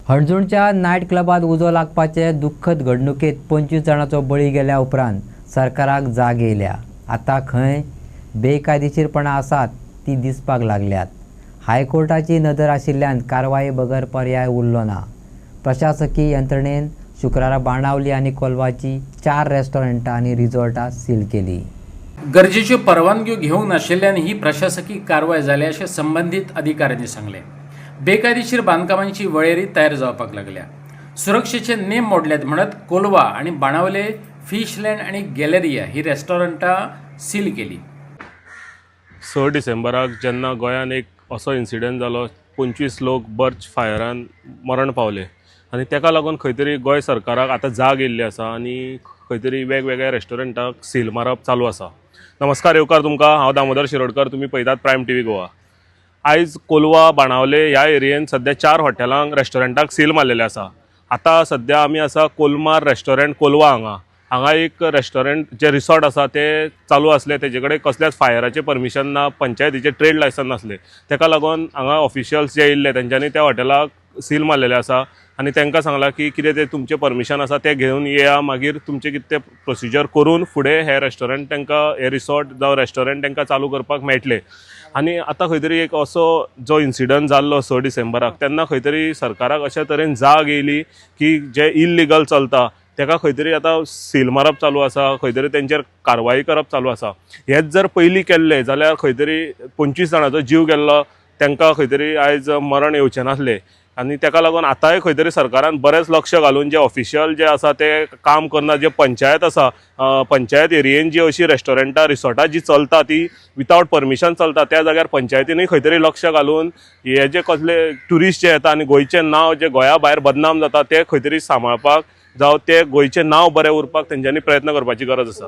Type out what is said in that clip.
हणजूणच्या night क्लबात उजो लागपाचे दुख्खद घडणुकेत 25 जाणांचो बळी गेल्या उपरांत सरकाराक जाग येयल्या। आता खंय बेकायदेशीरपणां आसात ती दिसपाक लागल्यात। हायकोर्टाची नदर आशिल्ल्यान कारवाई बगर पर्याय उरलो ना। प्रशासकीय यंत्रणेन शुक्रारा बाणावली आनी कोलवाची 4 रेस्टॉरंटां आनी रिसॉर्टां सील केली। गरजेच्यो परवानग्यो घेवंक नाशिल्ल्यान ही प्रशासकीय कारवाय जाल्या अशें संबंधीत अधिकाऱ्यांनी सांगलें। बेकायदेशीर बांदकामांची वळेरी तयार जावपाक लागल्या। सुरक्षेचे नेम मोडल्यात म्हणत कोलवा आनी बाणावले फिशलँड आनी गॅलरिया ही रेस्टॉरंटां सील केली। 6 डिसेंबराक जेन्ना गोंयान एक असो इन्सिडंट जालो, 25 लोक बर्च फायरान मरण पावले आनी तेका लागून खंय तरी गोंय सरकाराक आतां जाग येयल्ली आसा आनी खंय तरी वेगवेगळ्या रेस्टॉरंटाक सील मारप चालू आसा। नमस्कार, येवकार तुमकां। हांव दामोदर शिरोडकर, तुमी पळयतात प्रायम टीव्ही गोवा। आयज कोलवा बाणावले ह्या एरियेन सध्या 4 हॉटेलांक रेस्टॉरंटाक सील मारलेले आसा। आतां सध्या आमी आसा कोलमार रेस्टॉरंट कोलवा हांगा एक रेस्टॉरंट जे रिसॉर्ट आसा ते चालू आसले, तेजे कडेन कसल्याच फायराचें परमिशन ना, पंचायतीचें ट्रेड लायसन नासलें। तेका लागून हांगा ऑफिशियल्स जे येयल्ले तेंच्यांनी त्या हॉटेलाक सील मारलेले आसा आनी तांकां सांगलां की कितें तें तुमचें परमिशन आसा तें घेवन येया, मागीर तुमचें कितें तें प्रोसिजर करून फुडें हे रेस्टॉरंट तांकां हे रिसॉर्ट जावं रेस्टॉरंट तांकां चालू करपाक मेळटलें। आनी आतां खंय तरी एक असो जो इन्सिडंट जाल्लो 6 डिसेंबराक, तेन्ना खंय तरी सरकाराक अशे तरेन जाग येयली की जे इल्लिगल चलता तेका खंय तरी आतां सील मारप चालू आसा, खंय तरी तेंचेर कारवाई करप चालू आसा। हेच जर पयलीं केल्लें जाल्यार खंय तरी 25 जाणांचो जीव गेल्लो, तांकां खंय तरी आयज मरण येवचें नासलें। आनी तेका लागून आतांय खंय तरी सरकारान बरेंच लक्ष घालून जे ऑफिशियल जे आसा ते काम करना, जे पंचायत आसा, पंचायत एरियेन जी अशी रेस्टॉरंटां रिसॉर्टां जी चलता ती विथआवट परमिशन चलता, त्या जाग्यार पंचायतीनूय खंय तरी लक्ष घालून हे जे कसले ट्युरिस्ट जे येता आनी गोंयचें नांव जे गोंया भायर बदनाम जाता ते खंय तरी सांबाळपाक जावं ते गोंयचें नांव बरें उरपाक तेंच्यांनी प्रयत्न करपाची गरज आसा।